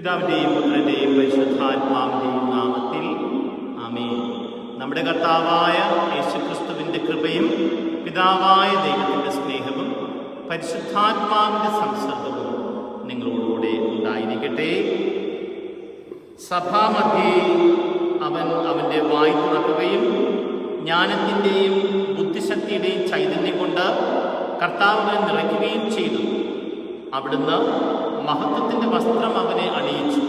പിതാവിൻ്റെയും പുത്രൻ്റെയും പരിശുദ്ധാത്മാവിൻ്റെയും നാമത്തിൽ ആമേൻ. നമ്മുടെ കർത്താവായ യേശുക്രിസ്തുവിൻ്റെ കൃപയും പിതാവായ ദൈവത്തിൻ്റെ സ്നേഹവും പരിശുദ്ധാത്മാവിൻ്റെ സംസർഗവും നിങ്ങളോടുകൂടെ ഉണ്ടായിരിക്കട്ടെ. സഭാമധ്യേ അവൻ അവൻ്റെ വായ് തുറക്കുകയും ജ്ഞാനത്തിൻ്റെയും ബുദ്ധിശക്തിയുടെയും ചൈതന്യം കൊണ്ട് കർത്താവിനെ നിറയ്ക്കുകയും ചെയ്തു. അവിടുന്ന് മഹത്വത്തിൻ്റെ വസ്ത്രം അവനെ അണിയിച്ചു.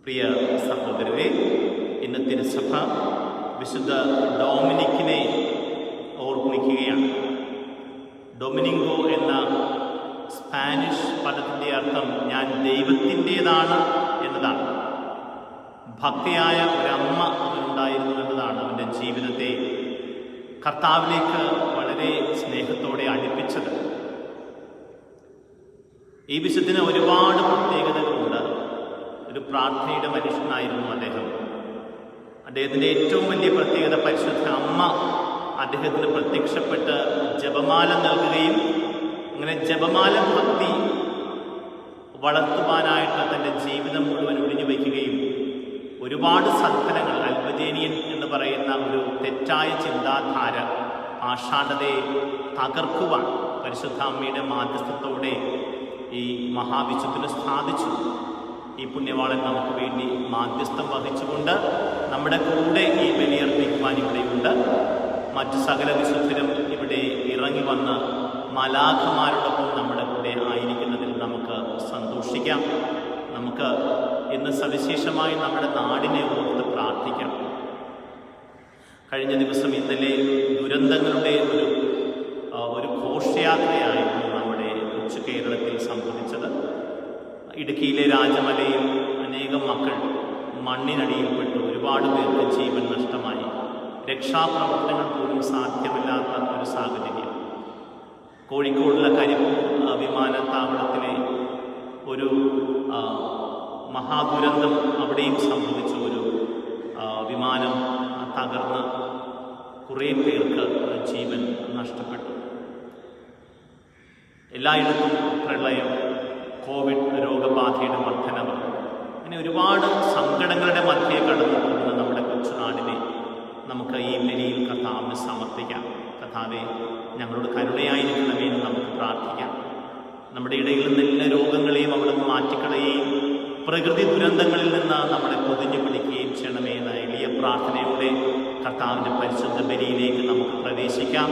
പ്രിയ സഹോദരരെ, ഇന്ന് തിരുസഭ വിശുദ്ധ ഡൊമിനിക്കിനെ ഓർമ്മിക്കുകയാണ്. ഡൊമിനിങ്കോ എന്ന സ്പാനിഷ് പദത്തിൻ്റെ അർത്ഥം ഞാൻ ദൈവത്തിൻ്റേതാണ് എന്നതാണ്. ഭക്തിയായ ഒരമ്മ അവനുണ്ടായിരുന്നു എന്നതാണ് അവൻ്റെ ജീവിതത്തെ കർത്താവിലേക്ക് വളരെ സ്നേഹത്തോടെ അടുപ്പിച്ചത്. ഈ വിശുദ്ധന് ഒരുപാട് പ്രത്യേകതകളുണ്ട്. ഒരു പ്രാർത്ഥനയുടെ മനുഷ്യനായിരുന്നു അദ്ദേഹം. അദ്ദേഹത്തിൻ്റെ ഏറ്റവും വലിയ പ്രത്യേകത പരിശുദ്ധ അമ്മ അദ്ദേഹത്തിന് പ്രത്യക്ഷപ്പെട്ട് ജപമാല നൽകുകയും അങ്ങനെ ജപമാല ഭക്തി വളർത്തുവാനായിട്ട് തൻ്റെ ജീവിതം മുഴുവൻ ഒഴിഞ്ഞു വയ്ക്കുകയും ഒരുപാട് സദ്ഫലങ്ങൾ, അൽബജേനിയൻ എന്ന് പറയുന്ന ഒരു തെറ്റായ ചിന്താധാര, ആഷാഢതയെ തകർക്കുവാൻ പരിശുദ്ധ അമ്മയുടെ മാധ്യസ്ഥത്തോടെ ഈ മഹാവിശുദ്ധന് സാധിച്ചു. ഈ പുണ്യവാളൻ നമുക്ക് വേണ്ടി മാധ്യസ്ഥം വഹിച്ചുകൊണ്ട് നമ്മുടെ കൂടെ ഈ ബലിയർപ്പിക്കുവാൻ ഇവിടെയുണ്ട്. മറ്റു സകല വിശുദ്ധരും ഇവിടെ ഇറങ്ങി വന്ന് മാലാഖമാരോടൊപ്പം നമ്മുടെ കൂടെ ആയിരിക്കുന്നതിൽ നമുക്ക് സന്തോഷിക്കാം. നമുക്ക് ഇന്ന് സവിശേഷമായി നമ്മുടെ നാടിനെ ഓർത്ത് പ്രാർത്ഥിക്കാം. കഴിഞ്ഞ ദിവസം ഇന്നലെ ദുരന്തങ്ങളുടെ ഒരു ഘോഷയാത്രയായിരുന്നു നമ്മുടെ കൊച്ചു കേരളത്തിൽ സംഭവിച്ചത്. ഇടുക്കിയിലെ രാജമലയിൽ അനേകം മക്കൾ മണ്ണിനടിയിൽപ്പെട്ടു. ഒരുപാട് പേർക്ക് ജീവൻ നഷ്ടമായി. രക്ഷാപ്രവർത്തനങ്ങൾ പോലും സാധ്യമല്ലാത്ത ഒരു സാഹചര്യം. കോഴിക്കോടുള്ള കരിപ്പൂർ വിമാനത്താവളത്തിലെ ഒരു മഹാദുരന്തം അവിടെയും സംഭവിച്ചു. ഒരു വിമാനം തകർന്ന് കുറേ പേർക്ക് ജീവൻ നഷ്ടപ്പെട്ടു. എല്ലായിടത്തും പ്രളയം, കോവിഡ് രോഗബാധയുടെ വർധനവ്, അങ്ങനെ ഒരുപാട് സങ്കടങ്ങളുടെ മധ്യേ കടന്നു പോകുന്ന നമ്മുടെ കൊച്ചുനാടിനെ നമുക്ക് ഈ ബലിയിൽ കർത്താവിന് സമർപ്പിക്കാം. കർത്താവേ, ഞങ്ങളോട് കരുണയായിരിക്കണമേ എന്ന് നമുക്ക് പ്രാർത്ഥിക്കാം. നമ്മുടെ ഇടയിൽ നിന്ന് എല്ലാ രോഗങ്ങളെയും അവിടുന്ന് മാറ്റിക്കളയുകയും പ്രകൃതി ദുരന്തങ്ങളിൽ നിന്ന് നമ്മളെ പൊതിഞ്ഞു പിടിക്കുകയും ചെയ്യണമേ എന്ന എളിയ പ്രാർത്ഥനയോടെ കർത്താവിൻ്റെ പരിശുദ്ധ ബലിയിലേക്ക് നമുക്ക് പ്രവേശിക്കാം.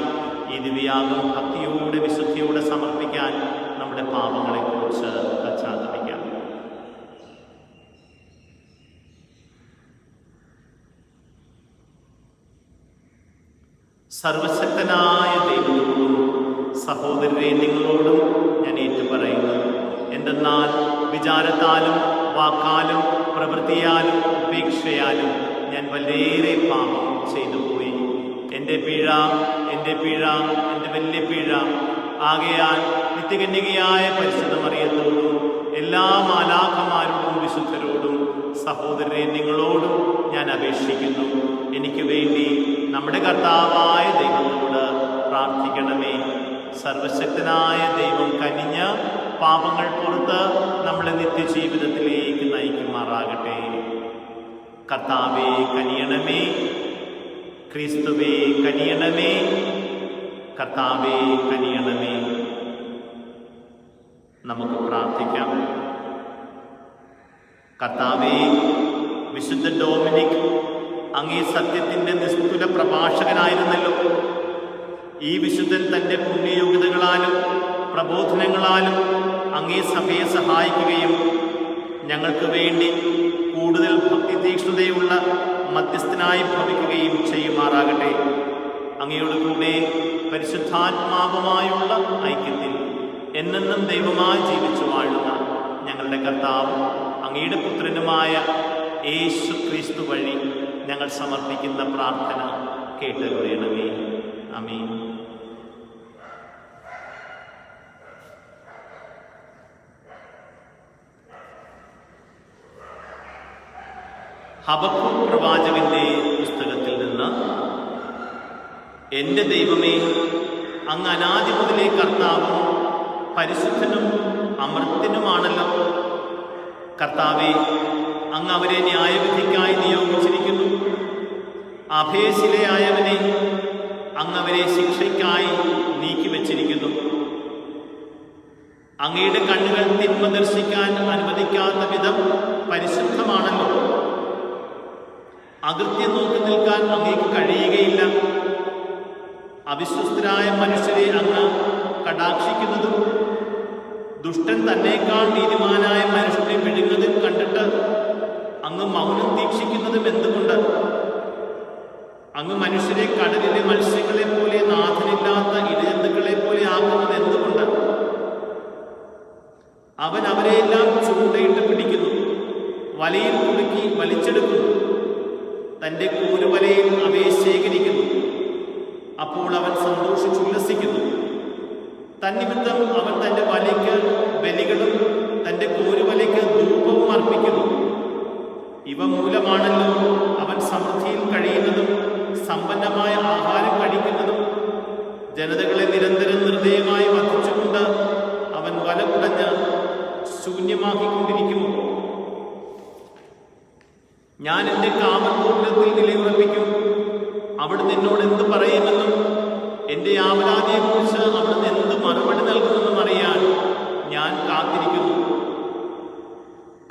ഈ ദിവ്യയാഗം ഭക്തിയോടെ വിശുദ്ധിയോടെ സമർപ്പിക്കാൻ നമ്മുടെ പാപങ്ങളെക്കുറിച്ച് പശ്ചാത്തപിക്കാം. സർവശക്തനായ ദൈവത്തോടും സഹോദരരെ നിങ്ങളോടും ഞാൻ ഏറ്റുപറയുന്നു. എന്തെന്നാൽ വിചാരത്താലും വാക്കാലും പ്രവൃത്തിയാലും ഉപേക്ഷയാലും ഞാൻ വളരെയേറെ പാപം ചെയ്തു പോയി. എൻ്റെ പിഴ, എൻ്റെ വലിയ പിഴ. ആകയാൽ നിത്യകന്യകയായ പരിശുദ്ധ മറിയത്തോടും എല്ലാ മാലാഖമാരോടും വിശുദ്ധരോടും സഹോദരരെ നിങ്ങളോടും ഞാൻ അപേക്ഷിക്കുന്നു, എനിക്ക് വേണ്ടി നമ്മുടെ കർത്താവായ ദൈവത്തോട് പ്രാർത്ഥിക്കണമേ. സർവശക്തനായ ദൈവം കനിഞ്ഞ് പാപങ്ങൾ പുറത്ത് നമ്മളെ നിത്യജീവിതത്തിലേക്ക് നയിക്കുമാറാകട്ടെ. കർത്താവേ കനിയണമേ, ക്രിസ്തുവേ കനിയണമേ, കർത്താവേ കനിയണമേ. നമുക്ക് പ്രാർത്ഥിക്കാം. കർത്താവേ, വിശുദ്ധ ഡൊമിനിക് അങ്ങേ സത്യത്തിൻ്റെ നിസ്തുല പ്രഭാഷകനായിരുന്നല്ലോ. ഈ വിശുദ്ധൻ തൻ്റെ പുണ്യയോഗ്യതകളാലും പ്രബോധനങ്ങളാലും അങ്ങേ സഭയെ സഹായിക്കുകയും ഞങ്ങൾക്ക് വേണ്ടി കൂടുതൽ ഭക്തി തീക്ഷ്ണതയുള്ള മധ്യസ്ഥനായി ഭവിക്കുകയും ചെയ്യുമാറാകട്ടെ. അങ്ങയോട് കൂടെ പരിശുദ്ധാത്മാവുമായുള്ള ഐക്യത്തിൽ എന്നെന്നും ദൈവമായി ജീവിച്ചു വാഴുന്ന ഞങ്ങളുടെ കർത്താവും അങ്ങയുടെ പുത്രനുമായ യേശു ക്രിസ്തു വഴി ഞങ്ങൾ സമർപ്പിക്കുന്ന പ്രാർത്ഥന കേട്ടരുളണമേ. ആമേൻ. ഹബക്കൂക്ക് പ്രവാചകന്റെ പുസ്തകത്തിൽ നിന്ന്, എൻ്റെ ദൈവമേ, അങ്ങ് അനാദി മുതലേ കർത്താവും പരിശുദ്ധനും അമർത്യനുമാണല്ലോ. കർത്താവേ, അങ്ങ് അവരെ ന്യായവിധിക്കായി നിയോഗിച്ചിരിക്കുന്നു. അഭയശിലയായവനെ അങ്ങ് അവരെ ശിക്ഷയ്ക്കായി നീക്കിവെച്ചിരിക്കുന്നു. അങ്ങയുടെ കണ്ണുകൾ തിന്മ ദർശിക്കാൻ അനുവദിക്കാത്ത വിധം പരിശുദ്ധമാണല്ലോ. അകൃത്യം നോക്കി നിൽക്കാൻ അങ്ങേക്ക് കഴിയുകയില്ല. അവിശ്വസ്തരായ മനുഷ്യരെ അങ്ങ് കടാക്ഷിക്കുന്നതും ദുഷ്ടൻ തന്നേക്കാൾ നീതിമാനായ മനുഷ്യനെ വിഴുങ്ങുന്നതും കണ്ടിട്ട് അങ്ങ് മൗനം ദീക്ഷിക്കുന്നതും എന്തുകൊണ്ട്? അങ്ങ് മനുഷ്യരെ കടലിലെ മത്സ്യങ്ങളെ പോലെ, നാഥനില്ലാത്ത ഇഴജന്തുക്കളെ പോലെ ആക്കുന്നത് എന്തുകൊണ്ട്? അവൻ അവരെയെല്ലാം ചൂണ്ടയിട്ട് പിടിക്കുന്നു, വലയിൽ കുടുക്കി വലിച്ചെടുക്കുന്നു, തൻ്റെ കൂരുവലയിൽ അവയെ ശേഖരിക്കുന്നു. അപ്പോൾ അവൻ സന്തോഷിച്ചുല്ലസിക്കുന്നു. തന്നിമിത്തം അവൻ തൻ്റെ വലയ്ക്ക് ബലികളും തൻ്റെ കോരുവലയ്ക്ക് ധൂപവും അർപ്പിക്കുന്നു. ഇവ മൂലമാണല്ലോ അവൻ സമൃദ്ധിയിൽ കഴിയുന്നതും സമ്പന്നമായ ആഹാരം കഴിക്കുന്നതും. ജനതകളെ നിരന്തരം നിർദ്ദയമായി വധിച്ചുകൊണ്ട് അവൻ വല കുടഞ്ഞ് ശൂന്യമാക്കിക്കൊണ്ടിരിക്കുമോ? ഞാൻ എൻ്റെ കാമഗോപുരത്തിൽ നിലയുറപ്പിക്കും. അവിടുന്ന് എന്നോട് എന്ത് പറയുമെന്നും എൻ്റെ ആവലാതിയെക്കുറിച്ച് അവിടുന്ന് എന്ത് മറുപടി നൽകുമെന്നും അറിയാൻ ഞാൻ കാത്തിരിക്കുന്നു.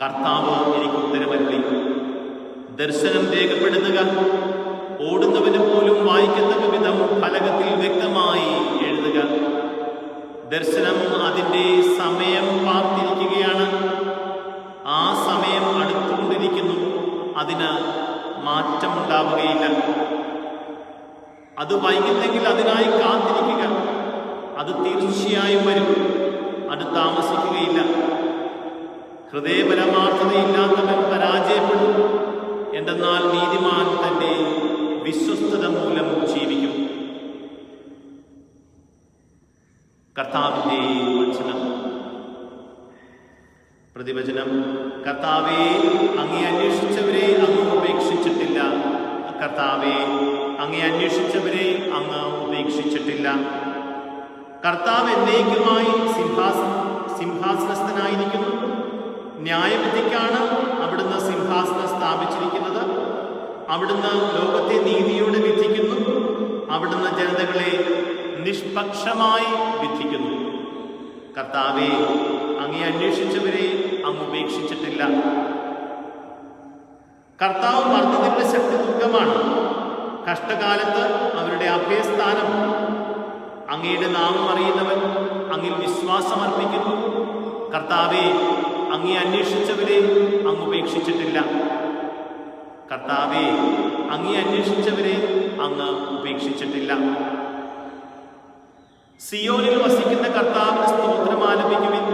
കർത്താവ് എനിക്ക് ഉത്തരമരുളി. ദർശനം രേഖപ്പെടുത്തുക. ഓടുന്നവന് പോലും വായിക്കത്തക്ക വിധം ഫലകത്തിൽ വ്യക്തമായി എഴുതുക. ദർശനം അതിൻ്റെ സമയം പാർത്തിരിക്കുകയാണ്. ആ സമയം അടുത്തുകൊണ്ടിരിക്കുന്നു. അതിന് മാറ്റമുണ്ടാവുകയില്ല. അത് വൈകുന്നെങ്കിൽ അതിനായി കാത്തിരിക്കുക. അത് തീർച്ചയായും വരും. അത് താമസിക്കുകയില്ല. ഹൃദയപരമാർത്ഥതയില്ലാത്തവൻ പരാജയപ്പെടും. എന്തെന്നാൽ നീതിമാൻ തന്റെ വിശ്വസ്തത മൂലം ജീവിക്കും. കർത്താവിന്റെ വചനം. പ്രതിവചനം. കർത്താവേ, അങ്ങേ അന്വേഷിച്ചവരെ അങ്ങ് ഉപേക്ഷിച്ചിട്ടില്ല. കർത്താവേ, അങ്ങേ അന്വേഷിച്ചവരെ അങ്ങ് ഉപേക്ഷിച്ചിട്ടില്ല. കർത്താവ് എന്നേക്കുമായി സിംഹാസനസ്ഥനായിരിക്കുന്നു. ന്യായവിധിക്കാണ് അവിടുന്ന് സിംഹാസനം സ്ഥാപിച്ചിരിക്കുന്നത്. അവിടുന്ന് ലോകത്തെ നീതിയോടെ വിധിക്കുന്നു. അവിടുന്ന് ജനതകളെ നിഷ്പക്ഷമായി വിധിക്കുന്നു. കർത്താവേ, അങ്ങേ അന്വേഷിച്ചവരെ അങ്ങ് ഉപേക്ഷിച്ചിട്ടില്ല. കർത്താവ് മർദ്ദിതരുടെ ശക്തിദുർഗമാണ്. കഷ്ടകാലത്ത് അവരുടെ അഭയസ്ഥാനം. അങ്ങയുടെ നാമം അറിയുന്നവൻ അങ്ങിൽ വിശ്വാസമർപ്പിക്കുന്നു. കർത്താവേ, അങ്ങേ അന്വേഷിച്ചവരെ അങ്ങ് ഉപേക്ഷിച്ചിട്ടില്ല. കർത്താവേ, അങ്ങേ അന്വേഷിച്ചവരെ അങ്ങ് ഉപേക്ഷിച്ചിട്ടില്ല. സിയോനിൽ വസിക്കുന്ന കർത്താവിന് സ്തോത്രം ആലപിക്കുവിൻ.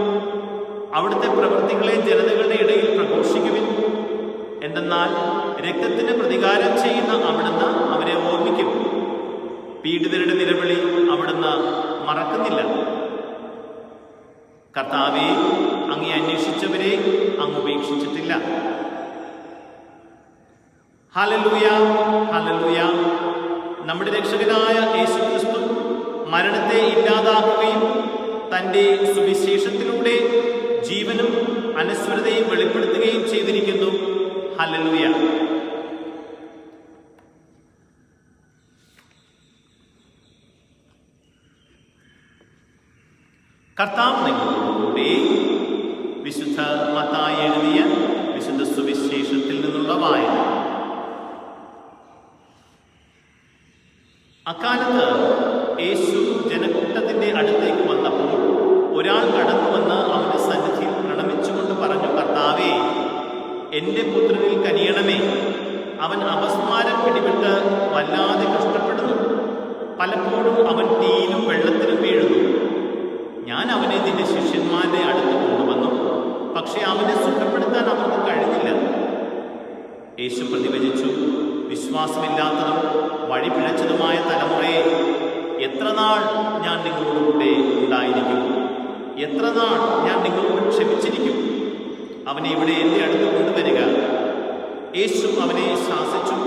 അവിടുത്തെ പ്രവൃത്തികളെ ജനതകളുടെ ഇടയിൽ പ്രഘോഷിക്കുവിൻ. എന്തെന്നാൽ രക്തത്തിന് പ്രതികാരം ചെയ്യുന്ന അവിടുന്ന് അവരെ ഓർമ്മിക്കും. പീഡിതരുടെ നിലവിളി അവിടുന്ന് മറക്കുന്നില്ല. കർത്താവേ, അങ്ങേ അന്വേഷിച്ചവരെ അങ്ങ് ഉപേക്ഷിച്ചിട്ടില്ല. Hallelujah, hallelujah. നമ്മുടെ രക്ഷകനായ യേശുക്രിസ്തു മരണത്തെ ഇല്ലാതാക്കുകയും തൻ്റെ സുവിശേഷത്തിലൂടെ ജീവനും അനശ്വരതയും വെളിപ്പെടുത്തുകയും ചെയ്തിരിക്കുന്നു. ഹല്ലേലൂയ. കർത്താവ് നിങ്ങളോടുകൂടി. വിശുദ്ധ മത്തായി എഴുതിയ വിശുദ്ധ സുവിശേഷത്തിൽ നിന്നുള്ള വായന. അക്കാലത്ത് യേശു ജനക്കൂട്ടത്തിന്റെ അടുത്തേക്ക് വന്നപ്പോൾ ഒരാൾ കടന്നു വന്ന് അവന്റെ സന്നിധിയിൽ പ്രണമിച്ചുകൊണ്ട് പറഞ്ഞു, കർത്താവേ, എൻ്റെ പുത്രനിൽ കനിയണമേ. അവൻ അപസ്മാരം പിടിപെട്ട് വല്ലാതെ കഷ്ടപ്പെടുന്നു. പലപ്പോഴും അവൻ തീയിലും വെള്ളത്തിലും വീഴുന്നു. ഞാൻ അവനെ നിന്റെ ശിഷ്യന്മാരുടെ അടുത്ത് കൊണ്ടുവന്നു, പക്ഷെ അവനെ സുഖപ്പെടുത്താൻ അവർക്ക് കഴിഞ്ഞില്ല. യേശു പ്രതിവചിച്ചു, വിശ്വാസമില്ലാത്തതും വഴിപിഴച്ചതുമായ തലമുറയെ, എത്ര നാൾ ഞാൻ നിങ്ങളോടുകൂടെ ഉണ്ടായിരിക്കും? എത്ര നാൾ ഞാൻ നിങ്ങളോട് ക്ഷമിച്ചിരിക്കും? അവനെ ഇവിടെ എൻ്റെ അടുത്ത് കൊണ്ടുവരിക. യേശു അവനെ ശാസിച്ചു.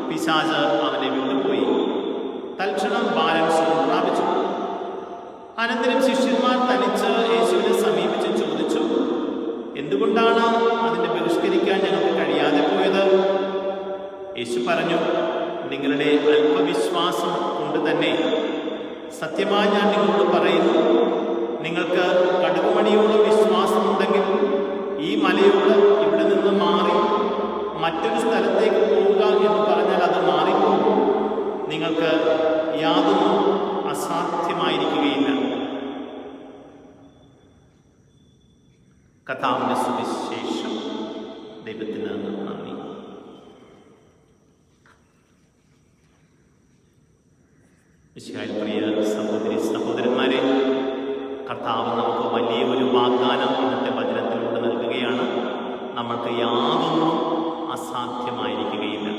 പിശാച് അവനെ വിട്ടുപോയി. തൽക്ഷണം ബാലൻ സുഖം പ്രാപിച്ചു. അനന്തരം ശിഷ്യന്മാർ തനിച്ച് യേശുവിനെ സമീപിച്ച് ചോദിച്ചു, എന്തുകൊണ്ടാണ് അതിനെ ബഹിഷ്കരിക്കാൻ ഞങ്ങൾക്ക് കഴിയാതെ പോയത്? യേശു പറഞ്ഞു, നിങ്ങളുടെ അല്പവിശ്വാസം കൊണ്ട് തന്നെ. സത്യമായി ഞാൻ നിങ്ങളോട് പറയുന്നു, നിങ്ങൾക്ക് കടുകുമണിയോളം വിശ്വാസമുണ്ടെങ്കിൽ ഈ മലയോട് ഇവിടെ നിന്ന് മാറി മറ്റൊരു സ്ഥലത്തേക്ക് പോവുക എന്ന് പറഞ്ഞാൽ അത് മാറിപ്പോകും. നിങ്ങൾക്ക് യാതൊന്നും അസാധ്യമായിരിക്കുകയില്ല. കർത്താവിന്റെ സുവിശേഷം. ദൈവത്തിന് നന്ദി. മിശിഹായിൽ പ്രിയ സഹോദരി സഹോദരന്മാരെ, കർത്താവ് നമുക്ക് വലിയ ഒരു വാഗ്ദാനം ഇന്നത്തെ വചനത്തിലൂടെ നൽകുകയാണ്. നമ്മൾക്ക് യാതൊന്നും അസാധ്യമായിരിക്കുകയില്ല.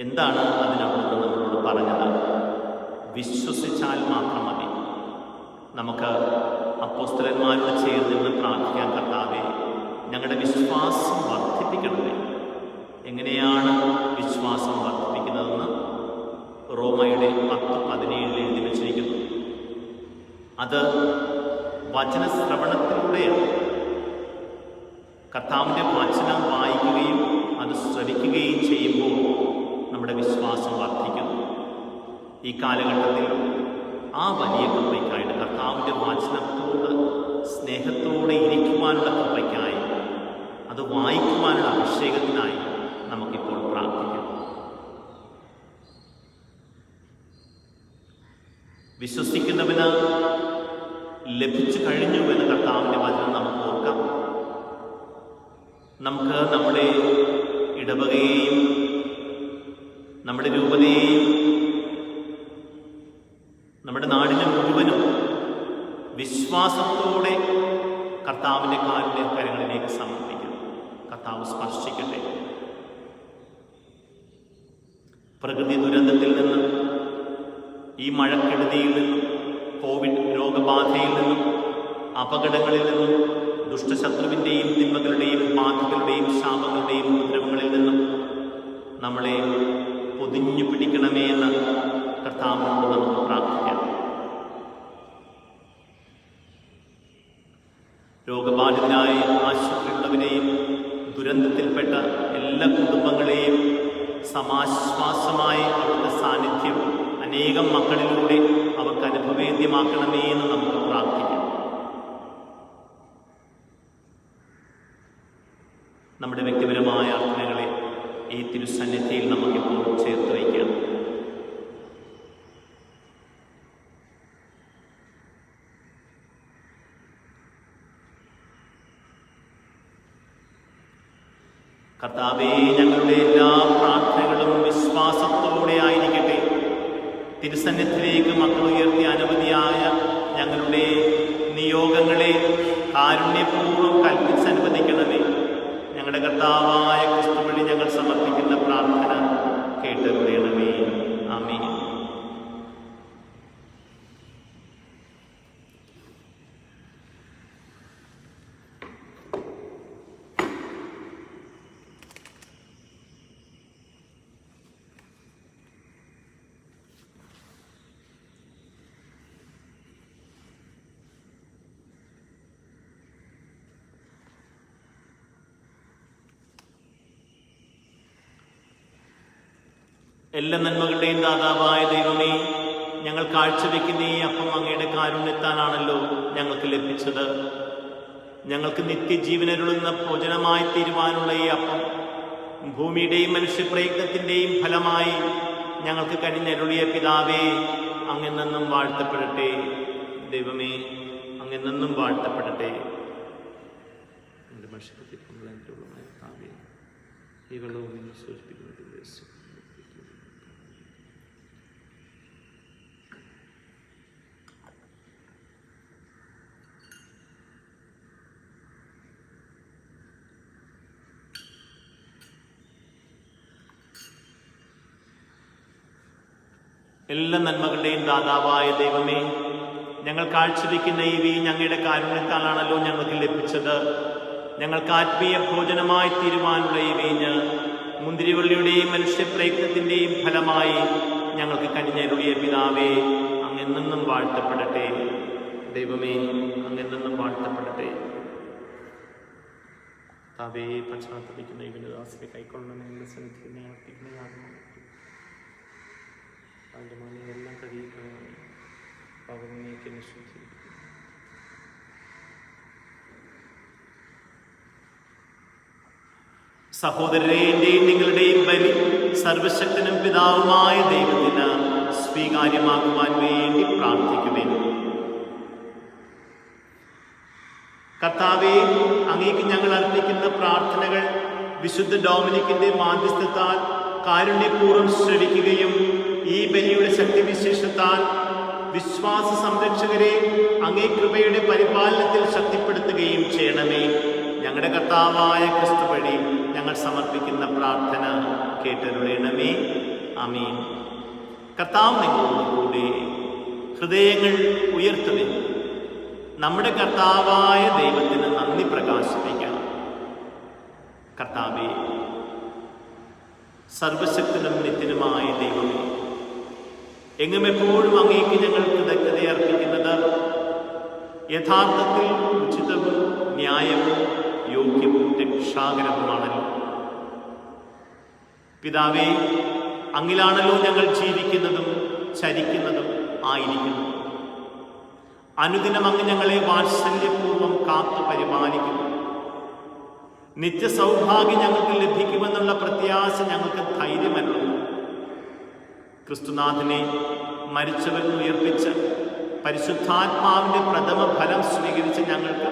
എന്താണ് അതിനകത്ത് നമ്മളോട് പറഞ്ഞത്? വിശ്വസിച്ചാൽ മാത്രം മതി. നമുക്ക് അപ്പോസ്തലന്മാരോട് ചേർന്ന് പ്രാർത്ഥിക്കാൻ, കർത്താവേ ഞങ്ങളുടെ വിശ്വാസം വർദ്ധിപ്പിക്കണമേ. എങ്ങനെയാണ് വിശ്വാസം വർദ്ധിപ്പിക്കുന്നതെന്ന് റോമയുടെ 10:17 എഴുതി വച്ചിരിക്കുന്നു. അത് വചനശ്രവണത്തിലൂടെയാണ്. കർത്താവിൻ്റെ വചനം വായിക്കുകയും അത് ശ്രവിക്കുകയും ചെയ്യുമ്പോൾ നമ്മുടെ വിശ്വാസം വർദ്ധിക്കുന്നു. ഈ കാലഘട്ടത്തിൽ ആ വലിയ കൃപയ്ക്കായിട്ട്, കർത്താവിൻ്റെ വചനത്തോട് സ്നേഹത്തോടെ ഇരിക്കുവാനുള്ള കൃപയ്ക്കായി, അത് വായിക്കുവാനുള്ള അഭിഷേകത്തിനായി നമുക്കിപ്പോൾ പ്രാർത്ഥിക്കാം. വിശ്വസിക്കുന്നവന് ലഭിച്ചു കഴിഞ്ഞുവെന്ന് കർത്താവിൻ്റെ വചനം നമുക്ക് ഓർക്കാം. നമുക്ക് നമ്മുടെ ഇടവകയെയും നമ്മുടെ രൂപതയെയും നമ്മുടെ നാടിനെ മുഴുവനും വിശ്വാസത്തോടെ കർത്താവിൻ്റെ കാലിൻ്റെ കരങ്ങളിലേക്ക് സമർപ്പിക്കാം. കർത്താവ് സ്പർശിക്കട്ടെ. പ്രകൃതി ദുരന്തത്തിൽ നിന്നും, ഈ മഴക്കെടുതിയിൽ നിന്നും, കോവിഡ് രോഗബാധയിൽ നിന്നും, അപകടങ്ങളിൽ നിന്നും, ദുഷ്ടശത്രുവിൻ്റെയും തിന്മകളുടെയും ബാധകളുടെയും ശാപങ്ങളുടെയും ഉപദ്രവങ്ങളിൽ നിന്നും നമ്മളെ പൊതിഞ്ഞു പിടിക്കണമേ എന്ന് കർത്താവിനോട് നമുക്ക് പ്രാർത്ഥിക്കാം. രോഗബാധിതരായ ആശുപത്രിയുള്ളവരെയും ദുരന്തത്തിൽപ്പെട്ട എല്ലാ കുടുംബങ്ങളെയും സമാശ്വാസമായി അവിടുത്തെ സാന്നിധ്യം അനേകം മക്കളിലൂടെ അവർക്ക് അനുഭവേദ്യമാക്കണമേ എന്ന് നമുക്ക് പ്രാർത്ഥിക്കാം. നമ്മുടെ വ്യക്തിപരമായ അർത്ഥനകളെ ഈ തിരുസന്നിധിയിൽ നമുക്കിപ്പോൾ ചേർത്ത് വയ്ക്കാം. കർത്താവേ, ഞങ്ങളുടെ എല്ലാ പ്രാർത്ഥനകളും വിശ്വാസത്തോടെ ആയിരിക്കട്ടെ. തിരുസന്നിധിയിലേക്ക് മക്കൾ ഉയർത്തിയ അനവധിയായ ഞങ്ങളുടെ നിയോഗങ്ങളെ കാരുണ്യപൂർവ്വം കൽപ്പിച്ചനുവദിക്കണമേ. ഞങ്ങളുടെ കർത്താവായ ക്രിസ്തു വഴി ഞങ്ങൾ സമർപ്പിക്കുന്ന പ്രാർത്ഥന കേട്ടറിയണമേ. ആമേൻ. എല്ലാ നന്മകളുടെയും ദാതാവായ ദൈവമേ, ഞങ്ങൾ കാഴ്ചവെക്കുന്ന ഈ അപ്പം അങ്ങയുടെ കാരുണ്യത്താലാണല്ലോ ഞങ്ങൾക്ക് ലഭിച്ചത്. ഞങ്ങൾക്ക് നിത്യജീവനരുളുന്ന ഭോജനമായി തീരുവാനുള്ള ഈ അപ്പം ഭൂമിയുടെയും മനുഷ്യപ്രയത്നത്തിൻ്റെയും ഫലമായി ഞങ്ങൾക്ക് കഴിഞ്ഞരുളിയ പിതാവേ, അങ്ങെന്നും വാഴ്ത്തപ്പെടട്ടെ. ദൈവമേ, അങ്ങെന്നും വാഴ്ത്തപ്പെടട്ടെ. എൻ്റെ മനുഷ്യപ്രയത്നത്തിലുള്ള പിതാവേ, ഈ വെള്ളവും സൂചിപ്പിക്കുന്നത് എല്ലാ നന്മകളുടെയും ദാതാവായ ദൈവമേ, ഞങ്ങൾ കാഴ്ചവെക്കുന്ന ഈ വീഞ്ഞ് അങ്ങയുടെ കാരുണ്യത്താലാണല്ലോ ഞങ്ങൾക്ക് ലഭിച്ചത്. ഞങ്ങൾക്ക് ആത്മീയ ഭോജനമായി തീരുവാനുള്ള ഈ വീഞ്ഞ് മുന്തിരിവള്ളിയുടെയും മനുഷ്യപ്രയത്നത്തിൻ്റെയും ഫലമായി ഞങ്ങൾക്ക് കനിഞ്ഞരുളിയ പിതാവേ, അങ്ങെന്നും വാഴ്ത്തപ്പെടട്ടെ. ദൈവമേ, അങ്ങെന്നും വാഴ്ത്തപ്പെടട്ടെ. കർത്താവേ, പശ്ചാത്തപിക്കുന്ന ഇവന്റെ ദാസിനെ കൈക്കൊള്ളണം എന്ന സന്നിധിയിൽ ഞങ്ങൾ അർപ്പിക്കുന്നതാകുന്നു. അതിൻ്റെ മണിയെല്ലാം കഴിയിക്കണം. പകർന്നേക്ക് എന്നെ ശുദ്ധീകരിക്കും. സഹോദരരെ, എന്റെയും നിങ്ങളുടെയും ബലി സർവശക്തനും പിതാവുമായ ദൈവത്തിന് സ്വീകാര്യമാകുവാൻ വേണ്ടി പ്രാർത്ഥിക്കുവിൻ. കർത്താവേ, അങ്ങേക്ക് ഞങ്ങൾ അർപ്പിക്കുന്ന പ്രാർത്ഥനകൾ വിശുദ്ധ ഡൊമിനിക്കിന്റെ മാധ്യസ്ഥത്താൽ കാരുണ്യപൂർവ്വം ശ്രവിക്കുകയും ഈ ബലിയുടെ ശക്തിവിശേഷത്താൽ വിശ്വാസ സംരക്ഷകരെ അങ്ങേ കൃപയുടെ പരിപാലനത്തിൽ ശക്തിപ്പെടുത്തുകയും ചെയ്യണമേ. ഞങ്ങളുടെ കർത്താവായ ക്രിസ്തു വഴി ഞങ്ങൾ സമർപ്പിക്കുന്ന പ്രാർത്ഥന കേട്ടരുളണമേ. ആമീൻ. കർത്താവ് നിങ്ങളോട് കൂടെ. ഹൃദയങ്ങൾ ഉയർത്തുവിൻ. നമ്മുടെ കർത്താവായ ദൈവത്തിന് നന്ദി പ്രകാശിപ്പിക്കാം. കർത്താവേ, സർവശക്തനും നിത്യനുമായ ദൈവമേ, എങ്ങും എപ്പോഴും അങ്ങേക്ക് ഞങ്ങൾ കൃതജ്ഞത അർപ്പിക്കുന്നത് യഥാർത്ഥത്തിൽ ഉചിതവും ന്യായവും യോഗ്യവും രക്ഷാകരവുമാണല്ലോ. പിതാവേ, അങ്ങിലാണല്ലോ ഞങ്ങൾ ജീവിക്കുന്നതും ചരിക്കുന്നതും ആയിരിക്കുന്നു. അനുദിനം അങ്ങ് ഞങ്ങളെ വാത്സല്യപൂർവ്വം കാത്തു പരിപാലിക്കുന്നു. നിത്യസൗഭാഗ്യം ഞങ്ങൾക്ക് ലഭിക്കുമെന്നുള്ള പ്രത്യാശ ഞങ്ങൾക്ക് ധൈര്യമരുളുന്നു. ക്രിസ്തുനാഥനെ മരിച്ചവരിൽ ഉയർപ്പിച്ച് പരിശുദ്ധാത്മാവിന്റെ പ്രഥമ ഫലം സ്വീകരിച്ച ഞങ്ങൾക്ക്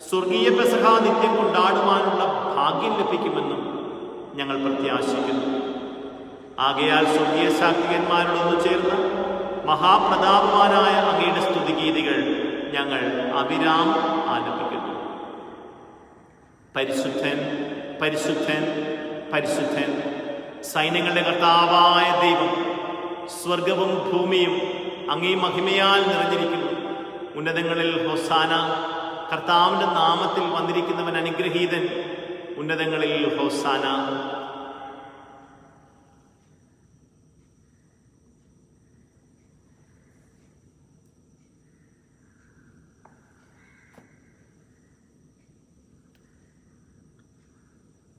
സ്വർഗീയ പെസഹ നിത്യം കൊണ്ടാടുവാനുള്ള ഭാഗ്യം ലഭിക്കുമെന്നും ഞങ്ങൾ പ്രത്യാശിക്കുന്നു. ആകയാൽ സ്വർഗീയ ശാക്തികന്മാരോടൊന്നു ചേർന്ന് മഹാപ്രതാപവാനായ അങ്ങയുടെ സ്തുതിഗീതികൾ ഞങ്ങൾ അവിരാമം ആലപിക്കുന്നു. പരിശുദ്ധൻ, പരിശുദ്ധൻ, പരിശുദ്ധൻ, സൈന്യങ്ങളുടെ കർത്താവായ ദൈവം, സ്വർഗവും ഭൂമിയും അങ്ങേ മഹിമയാൽ നിറഞ്ഞിരിക്കുന്നു. ഉന്നതങ്ങളിൽ ഹോസാന. കർത്താവിന്റെ നാമത്തിൽ വന്നിരിക്കുന്നവൻ അനുഗ്രഹീതൻ. ഉന്നതങ്ങളിൽ ഹോസാന.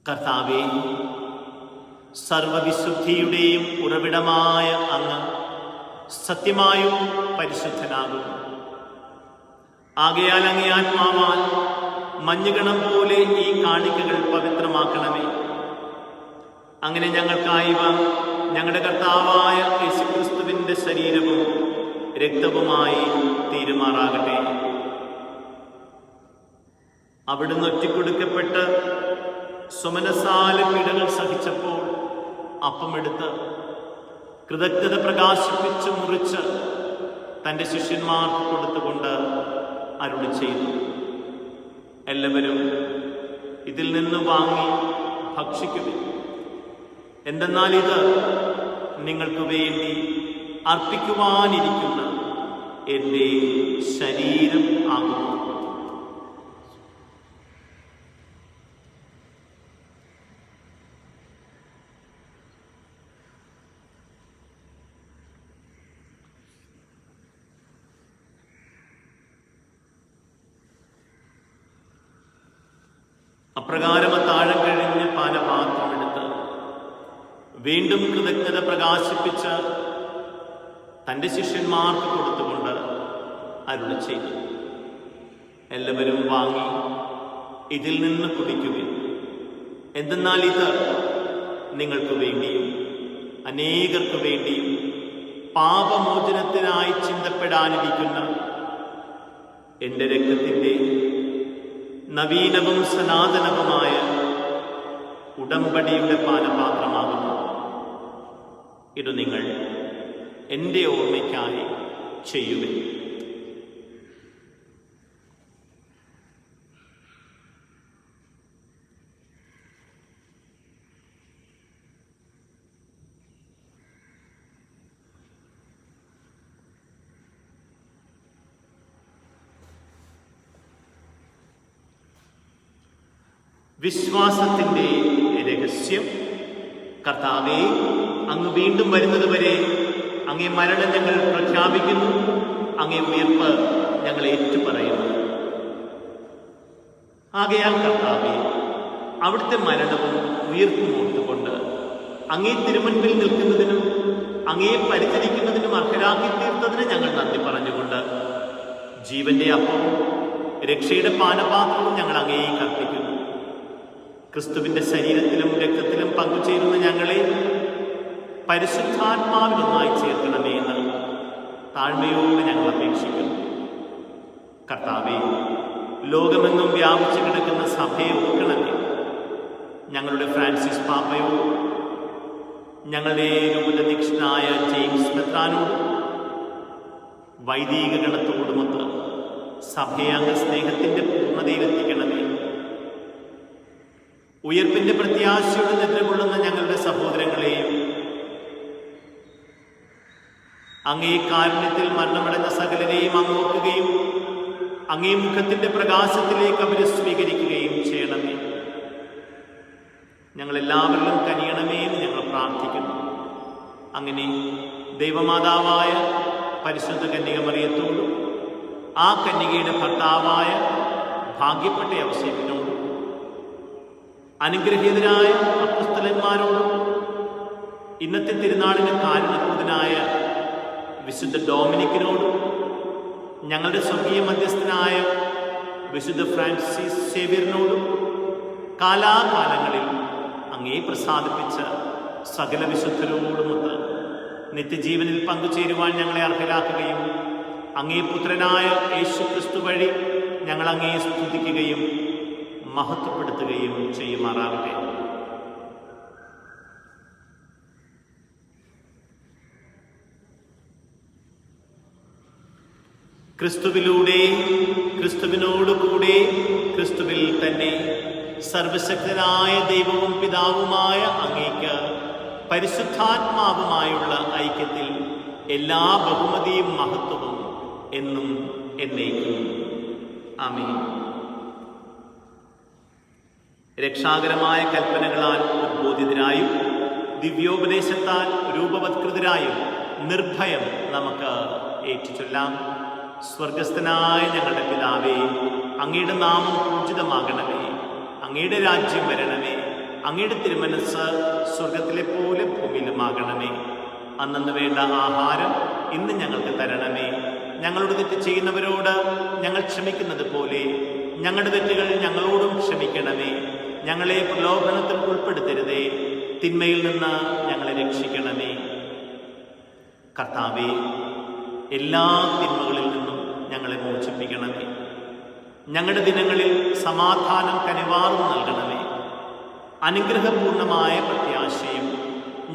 കർത്താവേ, സർവവിശുദ്ധിയുടെയും ഉറവിടമായ അങ്ങ് സത്യമായും പരിശുദ്ധനാകുന്നു. ആകയാൽ അങ്ങേ ആത്മാവാൽ മഞ്ഞുകണം പോലെ ഈ കാണിക്കകൾ പവിത്രമാക്കണമേ. അങ്ങനെ ഞങ്ങൾക്കായവ ഞങ്ങളുടെ കർത്താവായ യേശുക്രിസ്തുവിന്റെ ശരീരവും രക്തവുമായി തീരുമാറാകട്ടെ. അവിടുന്ന് ഒറ്റിക്കൊടുക്കപ്പെട്ട് സ്വമനസാല പീഡകൾ സഹിച്ചപ്പോൾ അപ്പമെടുത്ത് കൃതജ്ഞത പ്രകാശിപ്പിച്ച് മുറിച്ച് തൻ്റെ ശിഷ്യന്മാർക്ക് കൊടുത്തുകൊണ്ട് അരുളി ചെയ്തു, എല്ലാവരും ഇതിൽ നിന്ന് വാങ്ങി ഭക്ഷിക്കുവിൻ. എന്തെന്നാൽ ഇത് നിങ്ങൾക്ക് വേണ്ടി അർപ്പിക്കുവാനിരിക്കുന്ന എൻ്റെ ശരീരം ആകുന്നു. അപ്രകാരം അത്താഴം കഴിഞ്ഞ് പാനപാത്രമെടുത്ത് വീണ്ടും കൃതജ്ഞത പ്രകാശിപ്പിച്ച് തൻ്റെ ശിഷ്യന്മാർക്ക് കൊടുത്തുകൊണ്ട് അരുളി ചെയ്തു, എല്ലാവരും വാങ്ങി ഇതിൽ നിന്ന് കുടിക്കുവിൻ. എന്തെന്നാൽ ഇത് നിങ്ങൾക്ക് വേണ്ടിയും അനേകർക്ക് വേണ്ടിയും പാപമോചനത്തിനായി ചിന്തപ്പെടാനിരിക്കുന്ന എൻ്റെ രക്തത്തിൻ്റെ നവീനവും സനാതനവുമായ ഉടമ്പടിയുടെ പാനപാത്രമാകുന്നു. ഇത് നിങ്ങൾ എൻ്റെ ഓർമ്മയ്ക്കായി ചെയ്യുവിൻ. വിശ്വാസത്തിൻ്റെ രഹസ്യം. കർത്താവേ, അങ്ങ് വീണ്ടും വരുന്നത് വരെ അങ്ങേ മരണം ഞങ്ങൾ പ്രഖ്യാപിക്കുന്നു, അങ്ങേ ഉയർപ്പ് ഞങ്ങൾ ഏറ്റുപറയുന്നു. ആകയാൽ കർത്താവേ, അവിടുത്തെ മരണവും ഉയർപ്പും ഓർത്തുകൊണ്ട് അങ്ങേ തിരുമുൻപിൽ നിൽക്കുന്നതിനും അങ്ങയെ പരിചരിക്കുന്നതിനും അർഹരാക്കി തീർത്തതിന് ഞങ്ങൾ നന്ദി പറഞ്ഞുകൊണ്ട് ജീവന്റെ അപ്പവും രക്ഷയുടെ പാനപാത്രവും ഞങ്ങൾ അങ്ങയെ കർപ്പിക്കുന്നു. ക്രിസ്തുവിന്റെ ശരീരത്തിലും രക്തത്തിലും പങ്കുചേരുന്ന ഞങ്ങളെ പരിശുദ്ധാത്മാവിനൊന്നായി ചേർക്കണമേ എന്ന് താഴ്മയോടെ ഞങ്ങൾ അപേക്ഷിക്കുന്നു. കർത്താവേ, ലോകമെങ്ങും വ്യാപിച്ചു കിടക്കുന്ന സഭയെ ഓർക്കണമേ. ഞങ്ങളുടെ ഫ്രാൻസിസ് പാപ്പയോടും ഞങ്ങളുടെ രൂപതധ്യക്ഷനായ ജെയിംസ് മെത്രാനോടും വൈദിക ഗണത്തോടുമൊത്ത് സഭയെ അങ്ങ് സ്നേഹത്തിന്റെ പൂർണ്ണതയിലെത്തിക്കണമേ. ഉയർപ്പിന്റെ പ്രത്യാശയോടെ നിദ്രകൊള്ളുന്ന ഞങ്ങളുടെ സഹോദരങ്ങളെയും അങ്ങേ കാരുണ്യത്തിൽ മരണമടഞ്ഞ സകലരെയും അങ്ങ് ഓർക്കുകയും അങ്ങേ മുഖത്തിന്റെ പ്രകാശത്തിലേക്ക് അവരെ സ്വീകരിക്കുകയും ചെയ്യണമേ. ഞങ്ങളെല്ലാവരിലും കനിയണമേ എന്ന് ഞങ്ങൾ പ്രാർത്ഥിക്കുന്നു. അങ്ങനെ ദൈവമാതാവായ പരിശുദ്ധ കന്യക മറിയത്തോടും ആ കന്യകയുടെ ഭർത്താവായ ഭാഗ്യപ്പെട്ട യൗസേപ്പിനോടും അനുഗ്രഹീതരായ അപ്പോസ്തലന്മാരോടും ഇന്നത്തെ തിരുനാളിന് കാരണഭൂതനായ വിശുദ്ധ ഡൊമിനിക്കിനോടും ഞങ്ങളുടെ സ്വർഗീയ മധ്യസ്ഥനായ വിശുദ്ധ ഫ്രാൻസിസ് സേവ്യറിനോടും കാലാകാലങ്ങളിൽ അങ്ങേ പ്രസാദിപ്പിച്ച സകല വിശുദ്ധരോടുമൊത്ത് നിത്യജീവനിൽ പങ്കുചേരുവാൻ ഞങ്ങളെ അർഹരാക്കുകയും അങ്ങേ പുത്രനായ യേശു ക്രിസ്തു വഴി ഞങ്ങൾ അങ്ങേ സ്തുതിക്കുകയും മഹത്വപ്പെടുത്തുകയും ചെയ്യുമാറാകട്ടെ. ക്രിസ്തുവിലൂടെ, ക്രിസ്തുവിനോടുകൂടെ, ക്രിസ്തുവിൽ തന്നെ സർവശക്തനായ ദൈവവും പിതാവുമായ അങ്ങേക്ക് പരിശുദ്ധാത്മാവുമായുള്ള ഐക്യത്തിൽ എല്ലാ ബഹുമതിയും മഹത്വവും എന്നും എന്നേക്കും. ആമേൻ. രക്ഷാകരമായ കൽപ്പനകളാൽ ഉദ്ബോധിതരായും ദിവ്യോപദേശത്താൽ രൂപവത്കൃതരായും നിർഭയം നമുക്ക് ഏറ്റുചൊല്ലാം. സ്വർഗസ്ഥനായ ഞങ്ങളുടെ പിതാവേ, അങ്ങയുടെ നാമം പൂജിതമാകണമേ. അങ്ങയുടെ രാജ്യം വരണമേ. അങ്ങയുടെ തിരുമനസ് സ്വർഗത്തിലെ പോലെ ഭൂമിയിലുമാകണമേ. അന്നന്ന് വേണ്ട ആഹാരം ഇന്ന് ഞങ്ങൾക്ക് തരണമേ. ഞങ്ങളോട് തെറ്റ് ചെയ്യുന്നവരോട് ഞങ്ങൾ ക്ഷമിക്കുന്നത് പോലെ ഞങ്ങളുടെ തെറ്റുകൾ ഞങ്ങളോടും ക്ഷമിക്കണമേ. ഞങ്ങളെ പ്രലോഭനത്തിൽ ഉൾപ്പെടുത്തരുതേ, തിന്മയിൽ നിന്ന് ഞങ്ങളെ രക്ഷിക്കണമേ. കർത്താവേ, എല്ലാ തിന്മകളിൽ നിന്നും ഞങ്ങളെ മോചിപ്പിക്കണമേ. ഞങ്ങളുടെ ദിനങ്ങളിൽ സമാധാനം കനിവാർന്നു നൽകണമേ. അനുഗ്രഹപൂർണമായ പ്രത്യാശയും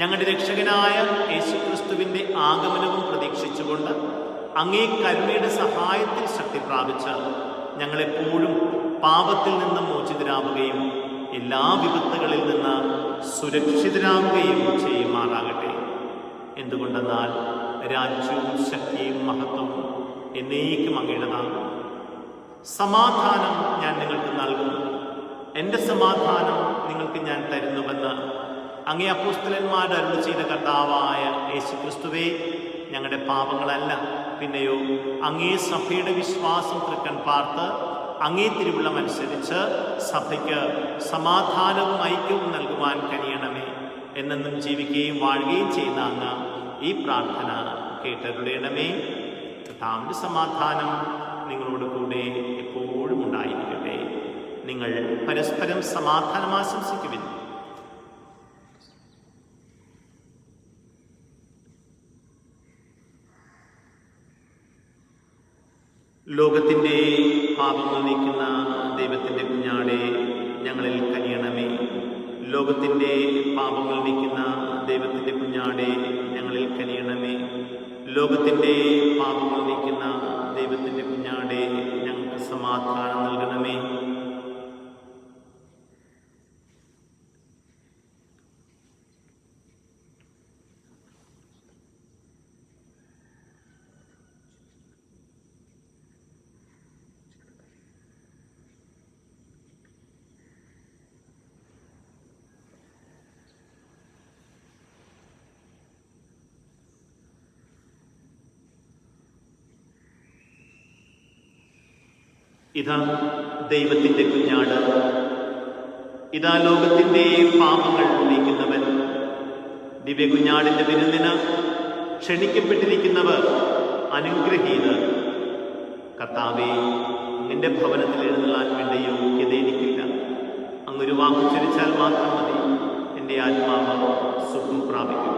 ഞങ്ങളുടെ രക്ഷകനായ യേശുക്രിസ്തുവിൻ്റെ ആഗമനവും പ്രതീക്ഷിച്ചുകൊണ്ട് അങ്ങേ കരുണയുടെ സഹായത്തിൽ ശക്തി പ്രാപിച്ച് ഞങ്ങളെപ്പോഴും പാപത്തിൽ നിന്ന് മോചിതരാവുകയും എല്ലാ വിപത്തുകളിൽ നിന്ന് സുരക്ഷിതരാവുകയും ചെയ്യുമാറാകട്ടെ. എന്തുകൊണ്ടെന്നാൽ രാജ്യവും ശക്തിയും മഹത്വവും എന്നേക്കും അങ്ങയുടേതാണ്. സമാധാനം ഞാൻ നിങ്ങൾക്ക് നൽകുന്നു, എൻ്റെ സമാധാനം നിങ്ങൾക്ക് ഞാൻ തരുന്നുവെന്ന് അങ്ങേ അപ്പോസ്തലന്മാരുടെ അരുളി ചെയ്ത കർത്താവായ യേശുക്രിസ്തുവേ, ഞങ്ങളുടെ പാപങ്ങളല്ല പിന്നെയോ അങ്ങേ സഭയുടെ വിശ്വാസം തൃക്കൺ പാർത്ത് അങ്ങേ തിരുവുള്ളമനുസരിച്ച് സഭയ്ക്ക് സമാധാനവും ഐക്യവും നൽകുവാൻ കഴിയണമേ. എന്നെന്നും ജീവിക്കുകയും വാഴുകയും ചെയ്യുന്ന അങ്ങ് ഈ പ്രാർത്ഥന കേട്ടരുളേണമേ. കർത്താവിന്റെ സമാധാനം നിങ്ങളോട് കൂടെ എപ്പോഴും ഉണ്ടായിരിക്കട്ടെ. നിങ്ങൾ പരസ്പരം സമാധാനം ആശംസിക്കുവിൻ. ലോകത്തിൻ്റെ പാപങ്ങൾ നീക്കുന്ന ദൈവത്തിൻ്റെ കുഞ്ഞാടെ ഞങ്ങളിൽ കനിയണമേ. ലോകത്തിൻ്റെ പാപങ്ങൾ നീക്കുന്ന ദൈവത്തിൻ്റെ കുഞ്ഞാടെ ഞങ്ങളിൽ കനിയണമേ. ലോകത്തിൻ്റെ പാപങ്ങൾ നീക്കുന്ന ദൈവത്തിൻ്റെ കുഞ്ഞാടെ ഞങ്ങൾക്ക് സമാധാനം നൽകണമേ. ഇതാ ദൈവത്തിൻ്റെ കുഞ്ഞാട്, ഇതാ ലോകത്തിൻ്റെ പാപങ്ങൾ നീക്കുന്നവൻ. ദിവ്യ കുഞ്ഞാടിൻ്റെ വിരുന്നിന് ക്ഷണിക്കപ്പെട്ടിരിക്കുന്നവർ അനുഗ്രഹീതർ. കർത്താവേ, നിന്റെ ഭവനത്തിൽ എഴുന്നള്ളാൻ വേണ്ട യോഗ്യത എനിക്കില്ല. അങ്ങൊരു വാക്ക് ചൊരിച്ചാൽ മാത്രം മതി, എൻ്റെ ആത്മാവ് സുഖം പ്രാപിക്കും.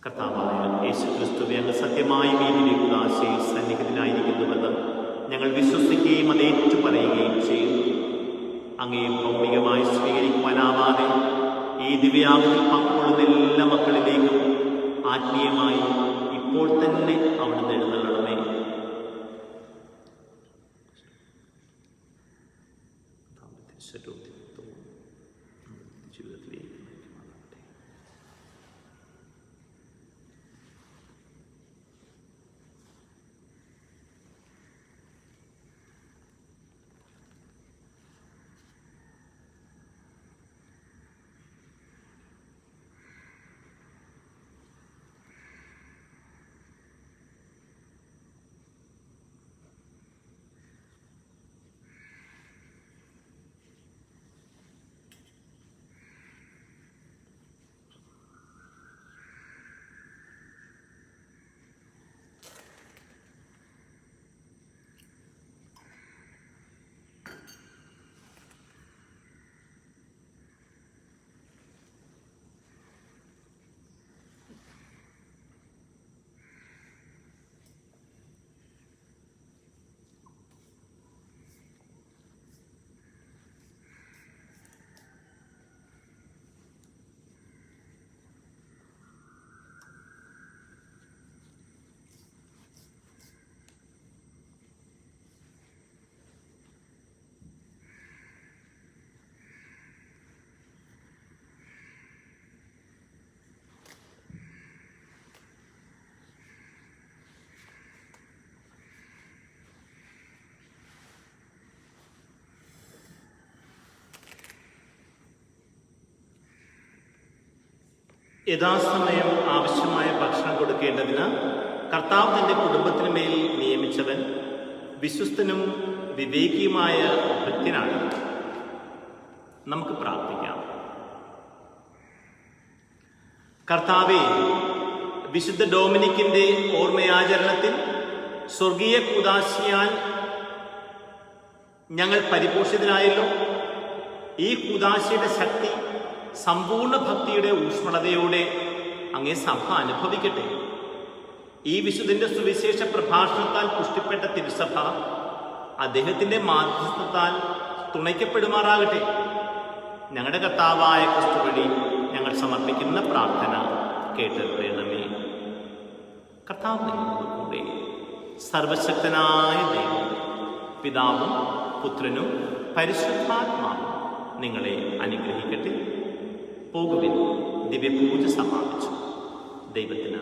കർത്താവായ യേശുക്രിസ്തുവേ, അങ്ങ് സത്യമായും ഈ ദിവ്യകുദാശയിൽ സന്നിഹിതനായിരിക്കുന്നുവെന്ന് ഞങ്ങൾ വിശ്വസിക്കുകയും അത് ഏറ്റുപറയുകയും ചെയ്യുന്നു. അങ്ങേ ഭൗമികമായി സ്വീകരിക്കുവാനാവാതെ ഈ ദിവ്യാഗത്തിൽ പങ്കുകൊള്ളുന്ന എല്ലാ മക്കളിലേക്കും ആത്മീയമായി ഇപ്പോൾ തന്നെ അവിടുന്ന് എഴുന്നള്ളണമേ. ജീവിതത്തിലേക്ക് യഥാസമയം ആവശ്യമായ ഭക്ഷണം കൊടുക്കേണ്ടതിന് കർത്താവ് തൻ്റെ കുടുംബത്തിന് മേൽ നിയമിച്ചവൻ വിശ്വസ്തനും വിവേകിയുമായ ഭൃത്യനാണ്. നമുക്ക് പ്രാർത്ഥിക്കാം. കർത്താവേ, വിശുദ്ധ ഡൊമിനിക്കിന്റെ ഓർമ്മയാചരണത്തിൽ സ്വർഗീയ കൂദാശയാൽ ഞങ്ങൾ പരിപോഷിതരായല്ലോ. ഈ കൂദാശയുടെ ശക്തി സമ്പൂർണ്ണ ഭക്തിയുടെ ഊഷ്മളതയോടെ അങ്ങേ സഭ അനുഭവിക്കട്ടെ. ഈ വിശുദ്ധന്റെ സുവിശേഷ പ്രഭാഷണത്താൽ പുഷ്ടിപ്പെട്ട തിരുസഭ അദ്ദേഹത്തിന്റെ മാധ്യസ്ഥത്താൽ തുണയ്ക്കപ്പെടുമാറാകട്ടെ. ഞങ്ങളുടെ കർത്താവായ ക്രിസ്തു വഴി ഞങ്ങൾ സമർപ്പിക്കുന്ന പ്രാർത്ഥന കേട്ടറിയണമേ. കർത്താവ് നിങ്ങളുടെ കൂടെ. സർവശക്തനായ ദൈവം പിതാവും പുത്രനും പരിശുദ്ധാത്മാവും നിങ്ങളെ അനുഗ്രഹിക്കട്ടെ. പോകുവിൻ. ദിവ്യപൂജ സമാപിച്ചു. ദൈവത്തിന്